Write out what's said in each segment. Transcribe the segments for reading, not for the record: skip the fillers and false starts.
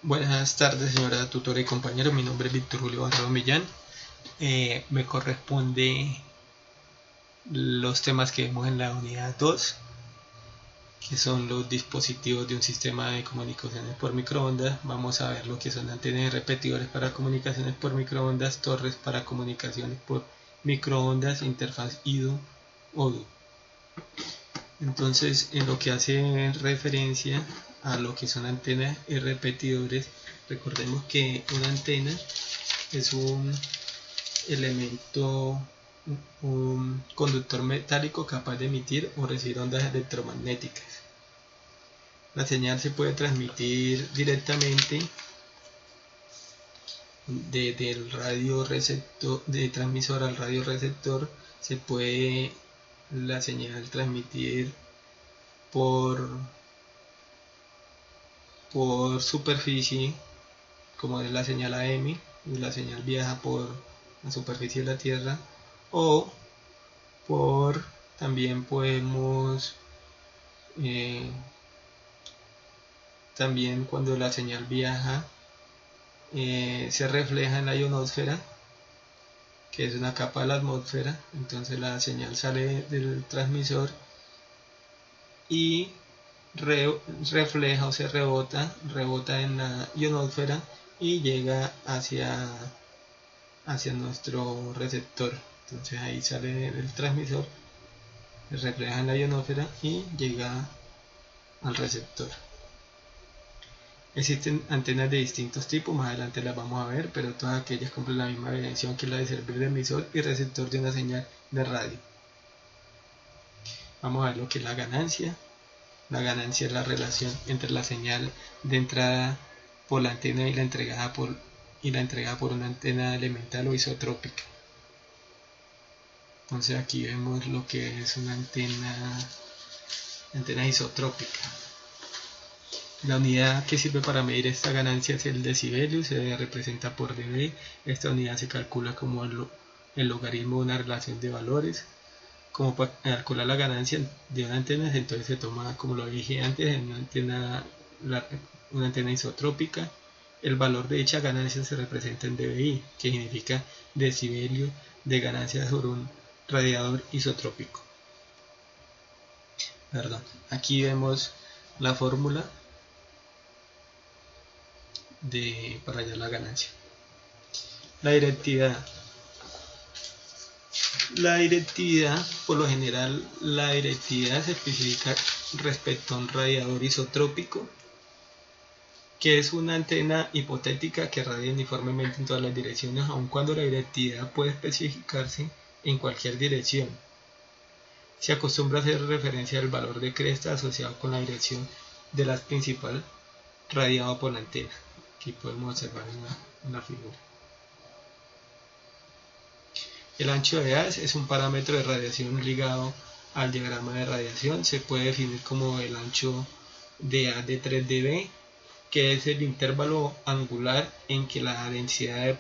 Buenas tardes, señora tutora y compañero. Mi nombre es Víctor Julio Barrado Millán. Me corresponde los temas que vemos en la unidad 2, que son los dispositivos de un sistema de comunicaciones por microondas. Vamos a ver lo que son antenas y repetidores para comunicaciones por microondas, torres para comunicaciones por microondas, interfaz IDO-ODO. Entonces, en lo que hace referencia a lo que son antenas y repetidores, recordemos que una antena es un elemento, un conductor metálico capaz de emitir o recibir ondas electromagnéticas. La señal se puede transmitir directamente del radio receptor, de transmisor al radio receptor. Se puede la señal transmitir por superficie, como es la señal AM, y la señal viaja por la superficie de la Tierra, o también podemos también cuando la señal viaja se refleja en la ionosfera, que es una capa de la atmósfera. Entonces la señal sale del transmisor y refleja o se rebota en la ionosfera y llega hacia nuestro receptor. Entonces ahí sale el transmisor, se refleja en la ionosfera y llega al receptor. Existen antenas de distintos tipos, más adelante las vamos a ver, pero todas aquellas cumplen la misma función, que es la de servir de emisor y receptor de una señal de radio. Vamos a ver lo que es la ganancia. La ganancia es la relación entre la señal de entrada por la antena y la entregada por una antena elemental o isotrópica. Entonces aquí vemos lo que es una antena isotrópica. La unidad que sirve para medir esta ganancia es el decibelio, se representa por dB. Esta unidad se calcula como el logaritmo de una relación de valores. Como para calcular la ganancia de una antena, entonces se toma, como lo dije antes, en una antena isotrópica. El valor de dicha ganancia se representa en dBi, que significa decibelio de ganancia sobre un radiador isotrópico. Aquí vemos la fórmula para hallar la ganancia. La directividad, por lo general, la directividad se especifica respecto a un radiador isotrópico, que es una antena hipotética que radia uniformemente en todas las direcciones, aun cuando la directividad puede especificarse en cualquier dirección. Se acostumbra a hacer referencia al valor de cresta asociado con la dirección del haz principal radiado por la antena. Aquí podemos observar en la figura. El ancho de haz es un parámetro de radiación ligado al diagrama de radiación. Se puede definir como el ancho de haz de 3 dB, que es el intervalo angular en que la densidad de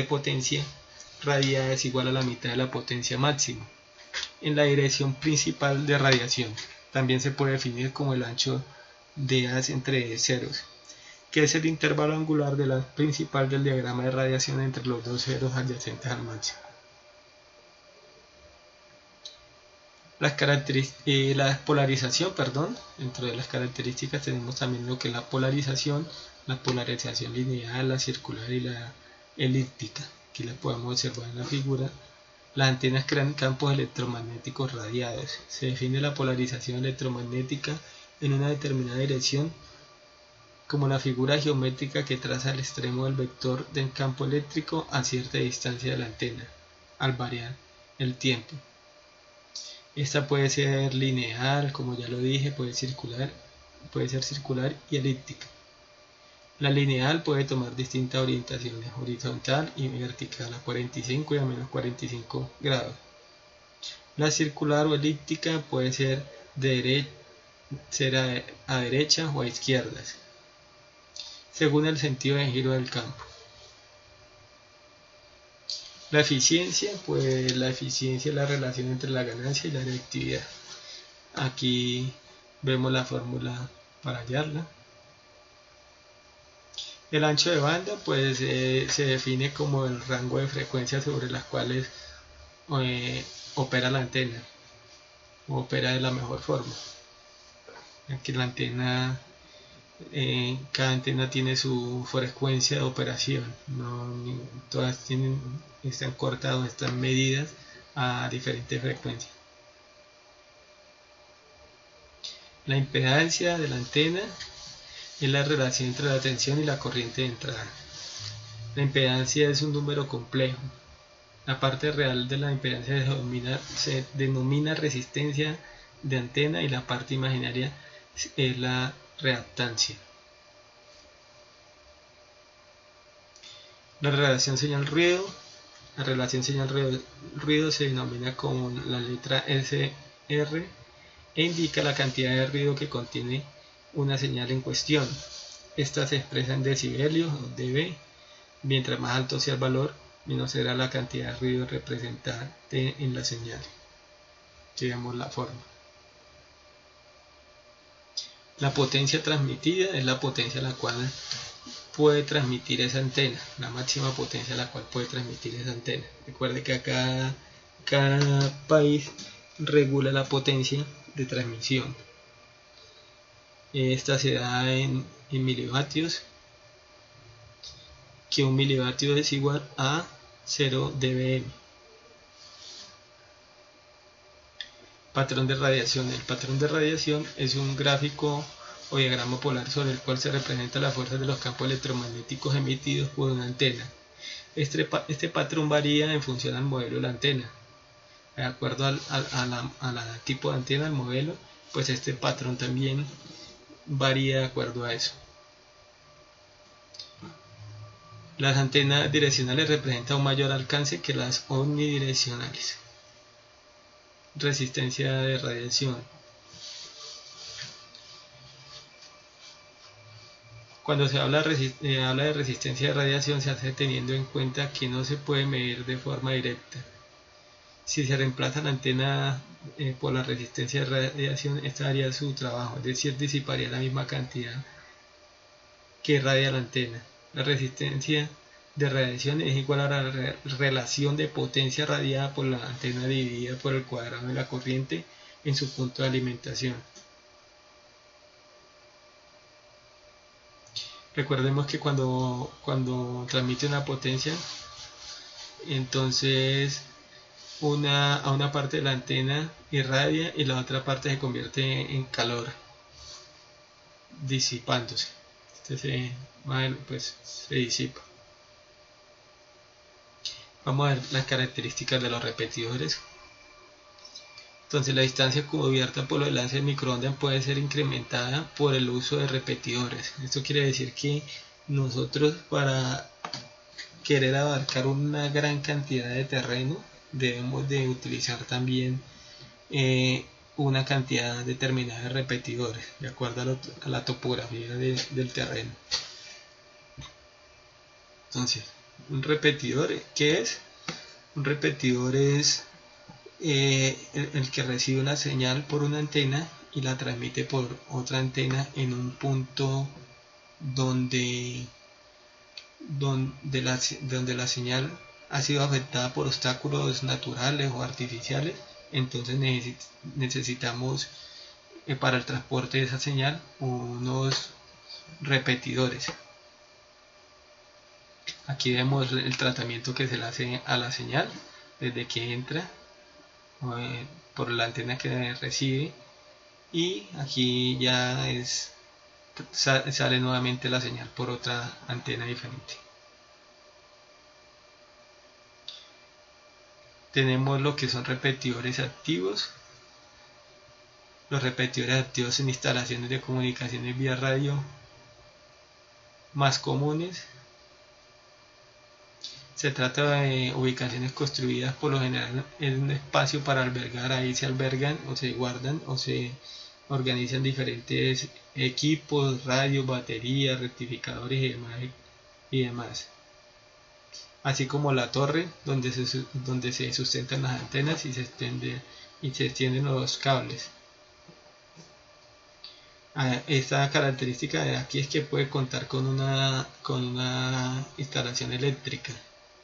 potencia radiada es igual a la mitad de la potencia máxima en la dirección principal de radiación. También se puede definir como el ancho de haz entre ceros, que es el intervalo angular del haz principal del diagrama de radiación entre los dos ceros adyacentes al máximo. La polarización, dentro de las características tenemos también lo que es la polarización lineal, la circular y la elíptica. Aquí la podemos observar en la figura. Las antenas crean campos electromagnéticos radiados. Se define la polarización electromagnética en una determinada dirección como la figura geométrica que traza el extremo del vector del campo eléctrico a cierta distancia de la antena, al variar el tiempo. Esta puede ser lineal, como ya lo dije, puede ser circular y elíptica. La lineal puede tomar distintas orientaciones, horizontal y vertical, a 45 y a menos 45 grados. La circular o elíptica puede ser a derecha o a izquierdas, según el sentido de giro del campo. La eficiencia, la eficiencia es la relación entre la ganancia y la directividad. Aquí vemos la fórmula para hallarla. El ancho de banda pues se define como el rango de frecuencias sobre las cuales opera la antena, o opera de la mejor forma. Aquí la antena, cada antena tiene su frecuencia de operación, no, todas están cortadas, están medidas a diferentes frecuencias. La impedancia de la antena es la relación entre la tensión y la corriente de entrada. La impedancia es un número complejo. La parte real de la impedancia se denomina resistencia de antena y la parte imaginaria es la reactancia. La relación señal-ruido. La relación señal-ruido se denomina como la letra SR e indica la cantidad de ruido que contiene una señal en cuestión. Esta se expresa en decibelios o dB. Mientras más alto sea el valor, menos será la cantidad de ruido representada en la señal. Digamos la forma. La potencia transmitida es la potencia a la cual puede transmitir esa antena, la máxima potencia a la cual puede transmitir esa antena. Recuerde que cada país regula la potencia de transmisión. Esta se da en milivatios, que un milivatio es igual a 0 dBm. Patrón de radiación. El patrón de radiación es un gráfico o diagrama polar sobre el cual se representa la fuerza de los campos electromagnéticos emitidos por una antena. Este patrón varía en función al modelo de la antena. De acuerdo al tipo de antena, el modelo, pues este patrón también varía de acuerdo a eso. Las antenas direccionales representan un mayor alcance que las omnidireccionales. Resistencia de radiación. Cuando se habla de resistencia de radiación, se hace teniendo en cuenta que no se puede medir de forma directa. Si se reemplaza la antena por la resistencia de radiación, esta haría su trabajo, es decir, disiparía la misma cantidad que irradia la antena. La resistencia de radiación es igual a la relación de potencia radiada por la antena dividida por el cuadrado de la corriente en su punto de alimentación. Recordemos que cuando transmite una potencia, entonces a una parte de la antena irradia y la otra parte se convierte en calor, disipándose. Pues se disipa. Vamos a ver las características de los repetidores. Entonces la distancia cubierta por los lances de microondas puede ser incrementada por el uso de repetidores. Esto quiere decir que nosotros, para querer abarcar una gran cantidad de terreno, debemos de utilizar también una cantidad determinada de repetidores, de acuerdo a la topografía del terreno. Entonces, un repetidor, ¿qué es? Un repetidor es el que recibe una señal por una antena y la transmite por otra antena en un punto donde la señal ha sido afectada por obstáculos naturales o artificiales. Entonces necesitamos para el transporte de esa señal unos repetidores. Aquí vemos el tratamiento que se le hace a la señal desde que entra por la antena que recibe, y aquí ya sale nuevamente la señal por otra antena diferente. Tenemos lo que son repetidores activos. Los repetidores activos en instalaciones de comunicaciones vía radio más comunes. Se trata de ubicaciones construidas por lo general en un espacio para albergar. Ahí se albergan o se guardan o se organizan diferentes equipos, radios, baterías, rectificadores y demás. Así como la torre donde se sustentan las antenas y se extienden los cables. Esta característica de aquí es que puede contar con una instalación eléctrica.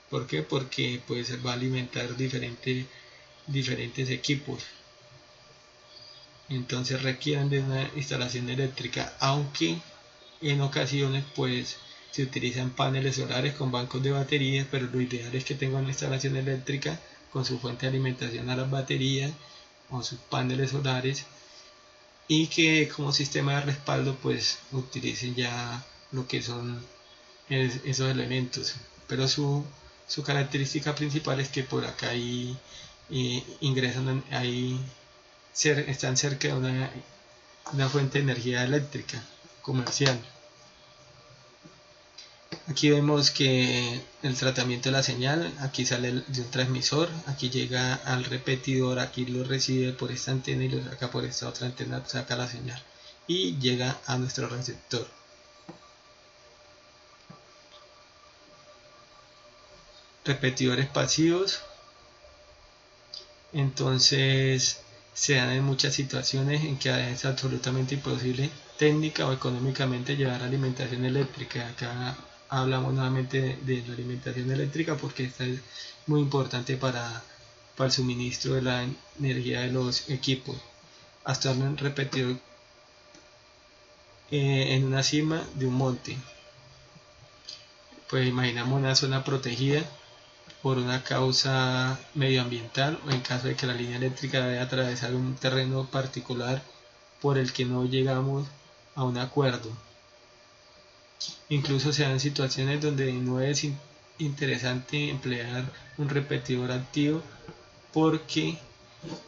¿Por qué? Porque pues va a alimentar diferentes equipos. Entonces requieren de una instalación eléctrica, aunque en ocasiones pues se utilizan paneles solares con bancos de baterías, pero lo ideal es que tengan una instalación eléctrica con su fuente de alimentación a las baterías o sus paneles solares, y que como sistema de respaldo pues utilicen ya lo que son esos elementos, pero su característica principal es que por acá ingresan están cerca de una fuente de energía eléctrica comercial. Aquí vemos que el tratamiento de la señal, aquí sale de un transmisor, aquí llega al repetidor, aquí lo recibe por esta antena y lo saca por esta otra antena, saca la señal y llega a nuestro receptor. Repetidores pasivos, entonces se dan en muchas situaciones en que es absolutamente imposible técnica o económicamente llevar alimentación eléctrica. Acá hablamos nuevamente de la alimentación eléctrica porque esta es muy importante para el suministro de la energía de los equipos. Hasta un repetidor en una cima de un monte, pues imaginamos una zona protegida por una causa medioambiental, o en caso de que la línea eléctrica debe atravesar un terreno particular por el que no llegamos a un acuerdo. Incluso se dan situaciones donde no es interesante emplear un repetidor activo porque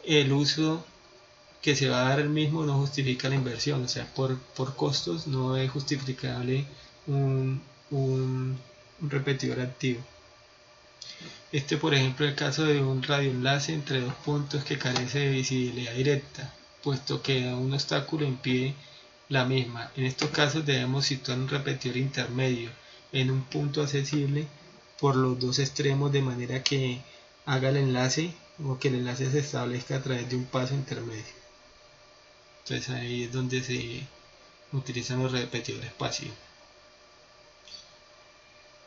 el uso que se va a dar el mismo no justifica la inversión, o sea, por costos no es justificable un repetidor activo. Por ejemplo, el caso de un radioenlace entre dos puntos que carece de visibilidad directa, puesto que un obstáculo impide la misma. En estos casos debemos situar un repetidor intermedio en un punto accesible por los dos extremos, de manera que haga el enlace o que el enlace se establezca a través de un paso intermedio. Entonces ahí es donde se utilizan los repetidores pasivos.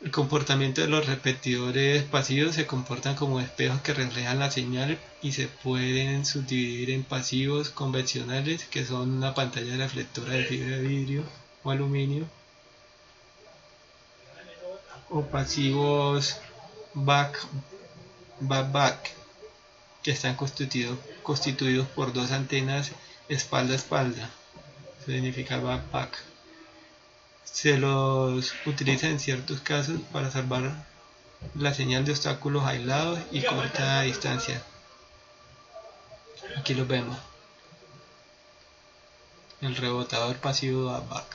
El comportamiento de los repetidores pasivos: se comportan como espejos que reflejan la señal y se pueden subdividir en pasivos convencionales, que son una pantalla reflectora de fibra de vidrio o aluminio, o pasivos back, que están constituidos por dos antenas espalda a espalda. Eso significa back. Se los utiliza en ciertos casos para salvar la señal de obstáculos aislados y corta distancia. Aquí lo vemos, el rebotador pasivo back.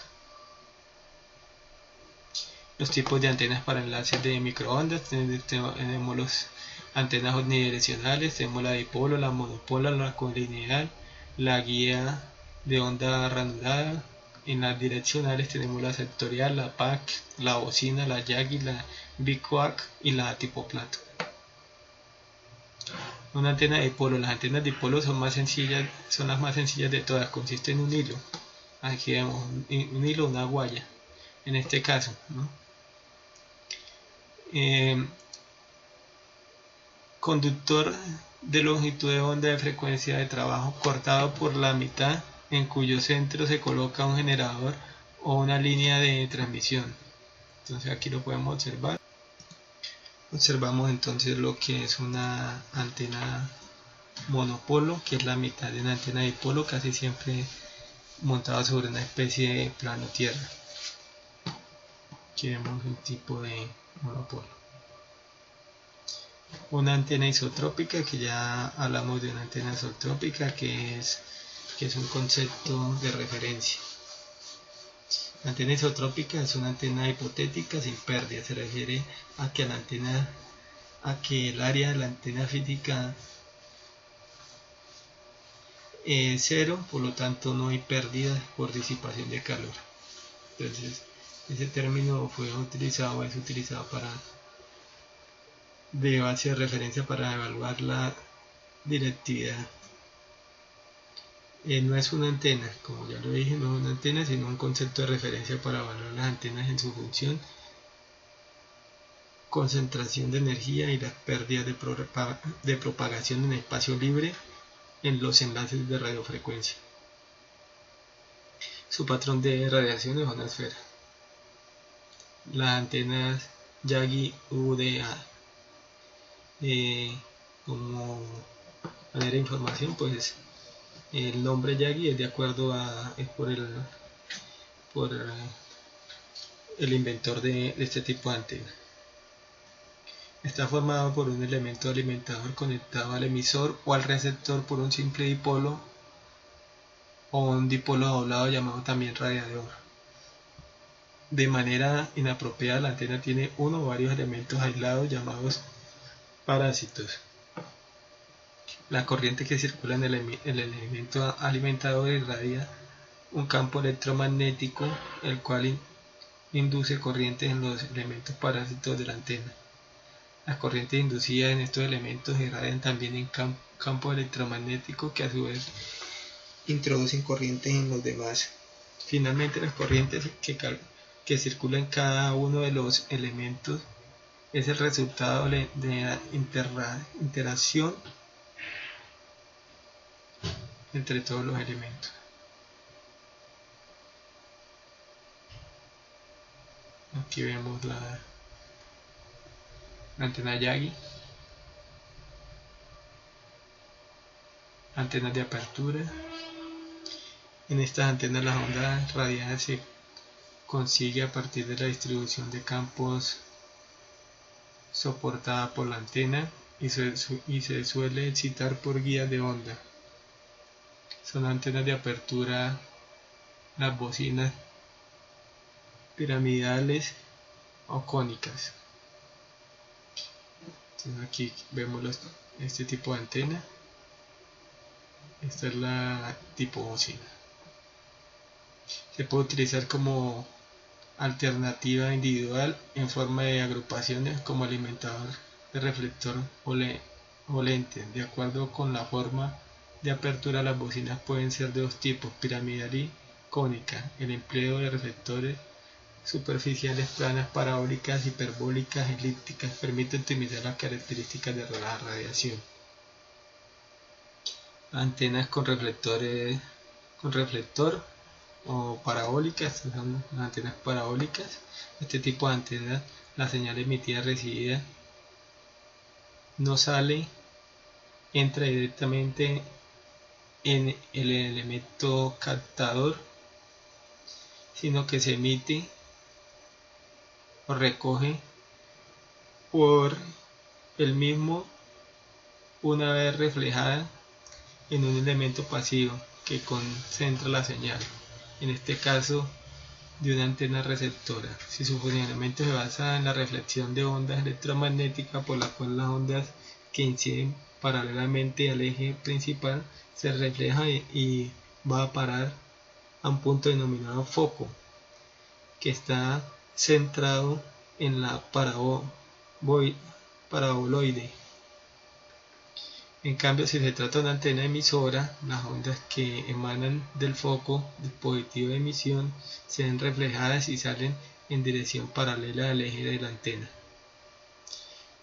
Los tipos de antenas para enlaces de microondas: tenemos las antenas omnidireccionales, tenemos la dipolo, la monopolar, la colineal, la guía de onda ranurada. En las direccionales tenemos la sectorial, la PAC, la bocina, la Yagi, la bicoac y la tipo plato. Una antena de dipolo: las antenas de dipolo son las más sencillas de todas, consiste en un hilo. Aquí vemos un hilo, una guaya en este caso, ¿no? Conductor de longitud de onda de frecuencia de trabajo cortado por la mitad, en cuyo centro se coloca un generador o una línea de transmisión. Entonces aquí lo podemos observar. Observamos entonces lo que es una antena monopolo, que es la mitad de una antena dipolo, casi siempre montada sobre una especie de plano tierra. Aquí vemos un tipo de monopolo. Una antena isotrópica, que ya hablamos de una antena isotrópica, que es un concepto de referencia. La antena isotrópica es una antena hipotética sin pérdida. Se refiere a que el área de la antena física es cero, por lo tanto no hay pérdida por disipación de calor. Entonces ese término es utilizado de base de referencia para evaluar la directividad. No es una antena, como ya lo dije, no es una antena, sino un concepto de referencia para evaluar las antenas en su función, concentración de energía y las pérdidas de propagación en espacio libre en los enlaces de radiofrecuencia. Su patrón de radiación es una esfera. Las antenas Yagi UDA. Como manera de información, pues el nombre Yagi es de acuerdo es por el inventor de este tipo de antena. Está formado por un elemento alimentador conectado al emisor o al receptor por un simple dipolo o un dipolo doblado llamado también radiador. De manera inapropiada, la antena tiene uno o varios elementos aislados llamados parásitos. La corriente que circula en el elemento alimentador irradia un campo electromagnético, el cual induce corrientes en los elementos parásitos de la antena. Las corrientes inducidas en estos elementos irradian también en campo electromagnético que a su vez introducen corrientes en los demás. Finalmente, las corrientes que circulan en cada uno de los elementos es el resultado de la interacción entre todos los elementos. Aquí vemos la antena Yagi, antenas de apertura. En estas antenas las ondas radiadas se consigue a partir de la distribución de campos soportada por la antena y se suele excitar por guías de onda. Son antenas de apertura las bocinas piramidales o cónicas. Entonces aquí vemos este tipo de antena. Esta es la tipo bocina. Se puede utilizar como alternativa individual en forma de agrupaciones como alimentador de reflector o lente. De acuerdo con la forma de apertura, las bocinas pueden ser de dos tipos, piramidal y cónica. El empleo de reflectores superficiales planas, parabólicas, hiperbólicas, elípticas permite optimizar las características de la radiación. Antenas con reflector o parabólicas, son las antenas parabólicas. Este tipo de antenas, la señal emitida recibida no sale, entra directamente en el elemento captador, sino que se emite o recoge por el mismo una vez reflejada en un elemento pasivo que concentra la señal, en este caso de una antena receptora. Si su funcionamiento se basa en la reflexión de ondas electromagnéticas por la cual las ondas que inciden paralelamente al eje principal se reflejan y va a parar a un punto denominado foco, que está centrado en la paraboloide. En cambio, si se trata de una antena emisora, las ondas que emanan del foco dispositivo de emisión se ven reflejadas y salen en dirección paralela al eje de la antena.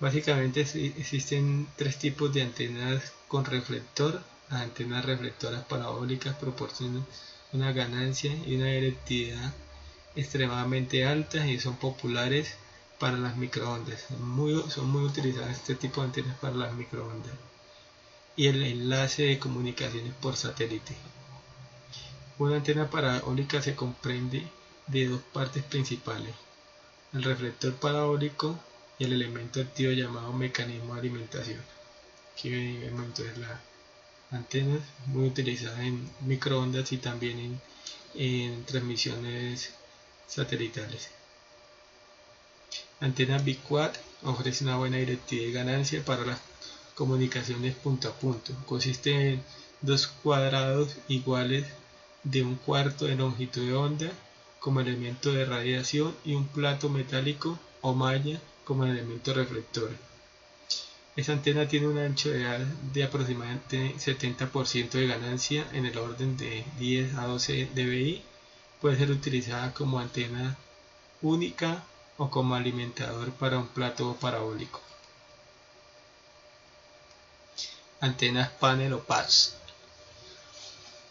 Básicamente existen tres tipos de antenas con reflector. Las antenas reflectoras parabólicas proporcionan una ganancia y una directividad extremadamente altas y son populares para las microondas. Son muy utilizadas este tipo de antenas para las microondas y el enlace de comunicaciones por satélite. Una antena parabólica se comprende de dos partes principales: el reflector parabólico y el elemento activo llamado mecanismo de alimentación. Aquí vemos entonces las antenas muy utilizadas en microondas y también en transmisiones satelitales. Antenas biquad ofrece una buena directividad y ganancia para las comunicaciones punto a punto. Consiste en dos cuadrados iguales de un cuarto de longitud de onda como elemento de radiación y un plato metálico o malla como elemento reflector. Esta antena tiene un ancho de aproximadamente 70% de ganancia en el orden de 10 a 12 dBi. Puede ser utilizada como antena única o como alimentador para un plato parabólico. Antenas panel o PAS.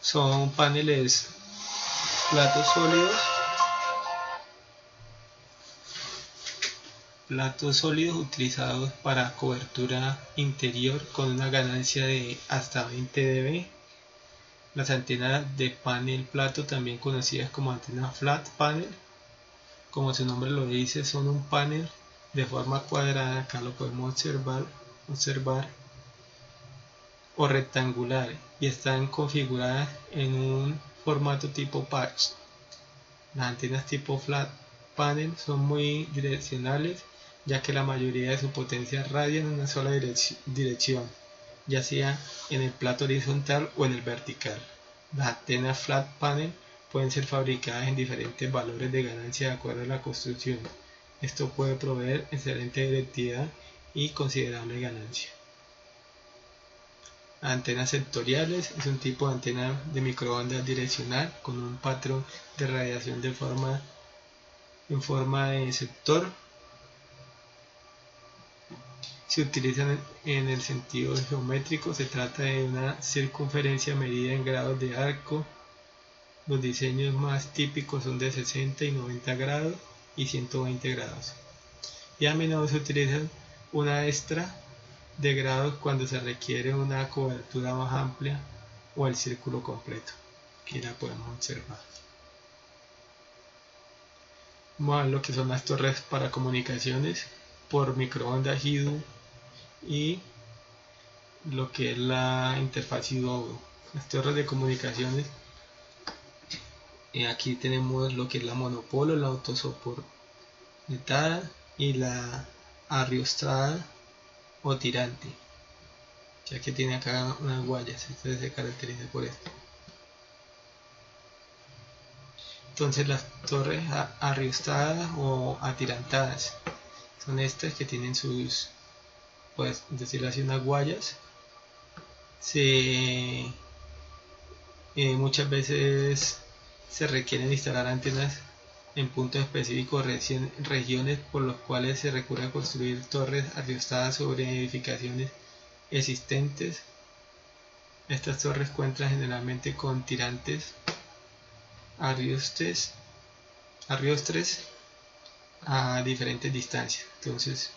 Son paneles platos sólidos utilizados para cobertura interior con una ganancia de hasta 20 dB. Las antenas de panel plato, también conocidas como antenas flat panel, como su nombre lo dice, son un panel de forma cuadrada, acá lo podemos observar, o rectangular, y están configuradas en un formato tipo patch. Las antenas tipo flat panel son muy direccionales, ya que la mayoría de su potencia radia en una sola dirección, ya sea en el plato horizontal o en el vertical. Las antenas flat panel pueden ser fabricadas en diferentes valores de ganancia de acuerdo a la construcción. Esto puede proveer excelente directividad y considerable ganancia. Antenas sectoriales es un tipo de antena de microondas direccional con un patrón de radiación en forma de sector. Se utilizan en el sentido geométrico. Se trata de una circunferencia medida en grados de arco. Los diseños más típicos son de 60 y 90 grados y 120 grados. Y a menudo se utiliza una extra de grados cuando se requiere una cobertura más amplia o el círculo completo. Aquí la podemos observar. Vamos a ver lo que son las torres para comunicaciones por microondas IDU y lo que es la interfaz IDU. Las torres de comunicaciones, aquí tenemos lo que es la monopolo, la autosoportada y la arriostrada o tirante, ya que tiene acá unas guayas, entonces se caracteriza por esto. Entonces las torres arriostradas o atirantadas son estas que tienen sus, pues decirlo así, unas guayas. Muchas veces se requieren instalar antenas en puntos específicos, regiones por los cuales se recurre a construir torres arriostradas sobre edificaciones existentes. Estas torres cuentan generalmente con tirantes arriostres a diferentes distancias. Entonces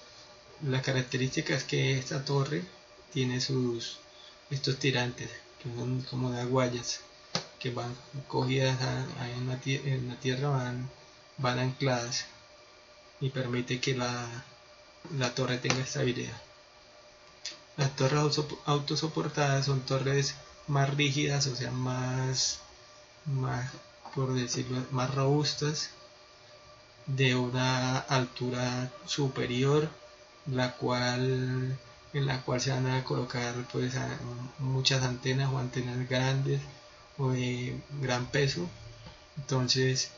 la característica es que esta torre tiene estos tirantes que son como las guayas que van cogidas en la tierra, van ancladas y permite que la torre tenga estabilidad. Las torres autosoportadas son torres más rígidas, o sea, más por decirlo, más robustas, de una altura superior, en la cual se van a colocar pues muchas antenas o antenas grandes o de gran peso. Entonces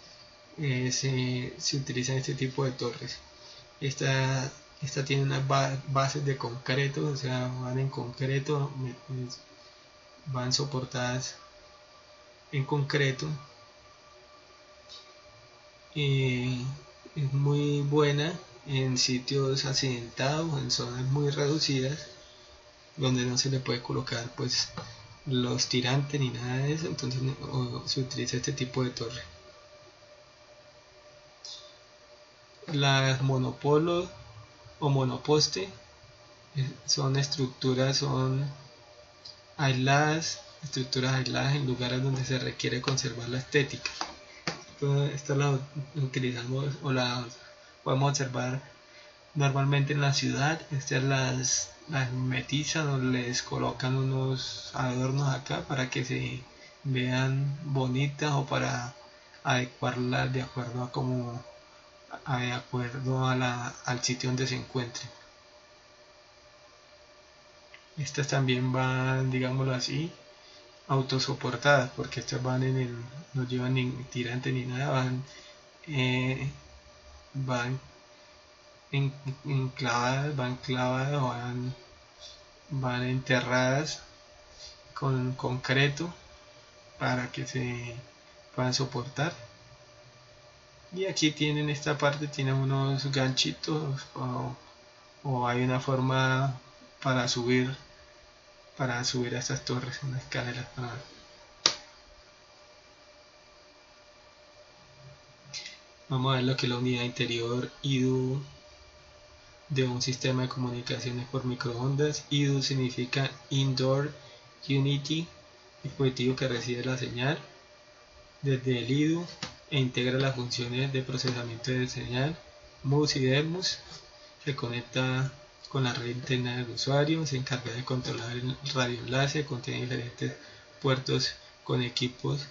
se utilizan este tipo de torres. Esta tiene unas bases de concreto, o sea, van en concreto, van soportadas en concreto. Es muy buena en sitios accidentados, en zonas muy reducidas, donde no se le puede colocar pues los tirantes ni nada de eso, entonces se utiliza este tipo de torre. Las monopolos o monoposte son estructuras aisladas en lugares donde se requiere conservar la estética. Esta la utilizamos o la podemos observar normalmente en la ciudad. Estas las mimetizan o les colocan unos adornos acá para que se vean bonitas o para adecuarlas de acuerdo al sitio donde se encuentren. Estas también van, digámoslo así, autosoportadas, porque estas no llevan ni tirante ni nada, van clavadas o van van enterradas con concreto para que se puedan soportar. Y aquí tienen esta parte, tiene unos ganchitos o hay una forma para subir a estas torres, una escalera Vamos a ver lo que es la unidad interior IDU de un sistema de comunicaciones por microondas. IDU significa Indoor Unity, dispositivo que recibe la señal desde el IDU e integra las funciones de procesamiento de señal MUS y DEMUS. Se conecta con la red interna del usuario, se encarga de controlar el radioenlace, contiene diferentes puertos con equipos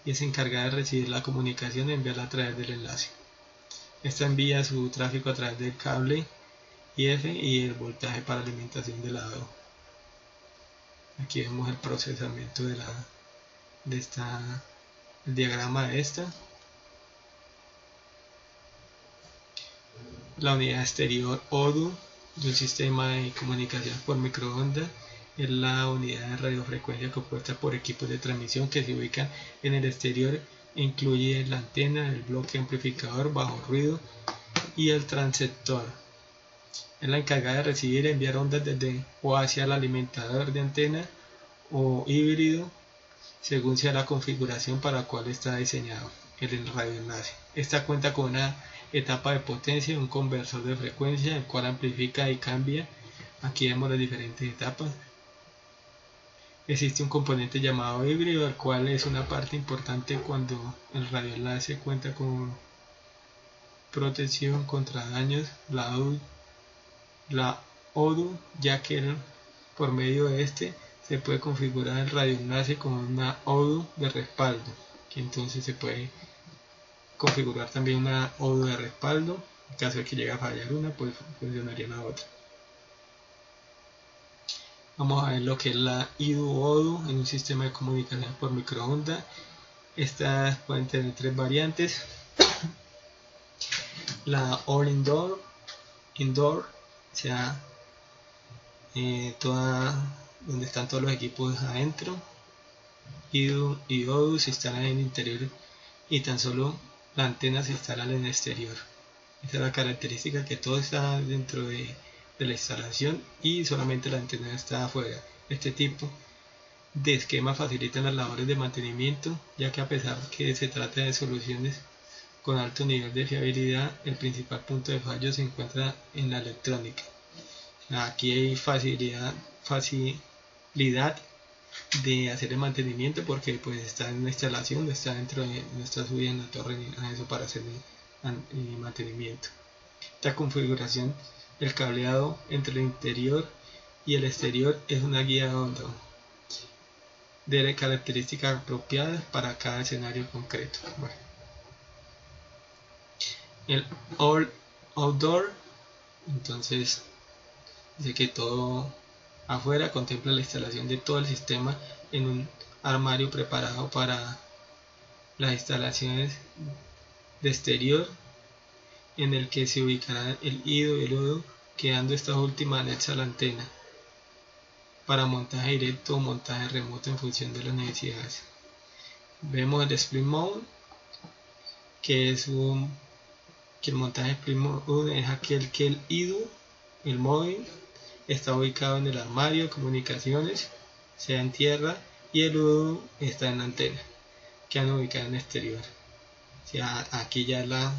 y se encarga de recibir la comunicación y enviarla a través del enlace. Esta envía su tráfico a través del cable IF y el voltaje para alimentación del lado. Aquí vemos el procesamiento el diagrama de esta. La unidad exterior ODU de un sistema de comunicación por microondas es la unidad de radiofrecuencia compuesta por equipos de transmisión que se ubican en el exterior e incluye la antena, el bloque amplificador, bajo ruido y el transceptor. Es la encargada de recibir y enviar ondas desde o hacia el alimentador de antena o híbrido según sea la configuración para la cual está diseñado el radioenlace. Esta cuenta con una etapa de potencia y un conversor de frecuencia, el cual amplifica y cambia. Aquí vemos las diferentes etapas. Existe un componente llamado híbrido, el cual es una parte importante cuando el radioenlace cuenta con protección contra daños, la ODU, ya que por medio de este se puede configurar el radioenlace con una ODU de respaldo, que entonces se puede configurar también una ODU de respaldo. En caso de que llegue a fallar una, pues funcionaría la otra. Vamos a ver lo que es la IDU-ODU en un sistema de comunicación por microondas. Estas pueden tener tres variantes. La All Indoor, o sea, donde están todos los equipos adentro. IDU y ODU se instalan en el interior y tan solo la antena se instala en el exterior. Esta es la característica, que todo está dentro de la instalación y solamente la antena está afuera. Este tipo de esquema facilita las labores de mantenimiento, ya que a pesar que se trata de soluciones con alto nivel de fiabilidad, el principal punto de fallo se encuentra en la electrónica. Aquí hay facilidad de hacer el mantenimiento porque pues está en una instalación, no está dentro de, no está subida en la torre ni nada de eso para hacer mantenimiento. Esta configuración, el cableado entre el interior y el exterior es una guía de onda de características apropiadas para cada escenario concreto. Bueno. El All Outdoor, entonces dice que todo afuera contempla la instalación de todo el sistema en un armario preparado para las instalaciones de exterior, en el que se ubicará el IDU y el ODU, quedando esta última anexa a la antena para montaje directo o montaje remoto en función de las necesidades. Vemos el split mode, que es que el montaje split mode es aquel que el IDU, el móvil, está ubicado en el armario de comunicaciones, sea en tierra, y el ODU está en la antena, que han ubicado en el exterior. O sea, aquí ya la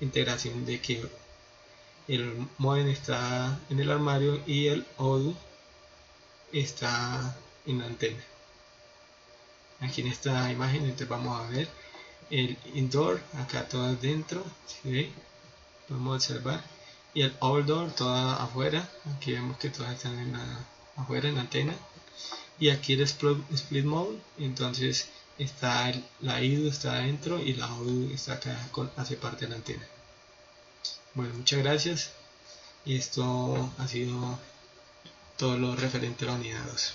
integración de que el modem está en el armario y el ODU está en la antena. Aquí en esta imagen entonces vamos a ver el indoor, acá todo adentro, ¿sí ve? Podemos observar, y el outdoor toda afuera. Aquí vemos que todas están afuera en la antena, y aquí el split mode, entonces está la IDU está adentro y la ODU está acá, hace parte de la antena. Bueno, muchas gracias, y esto ha sido todo lo referente a la unidad 2.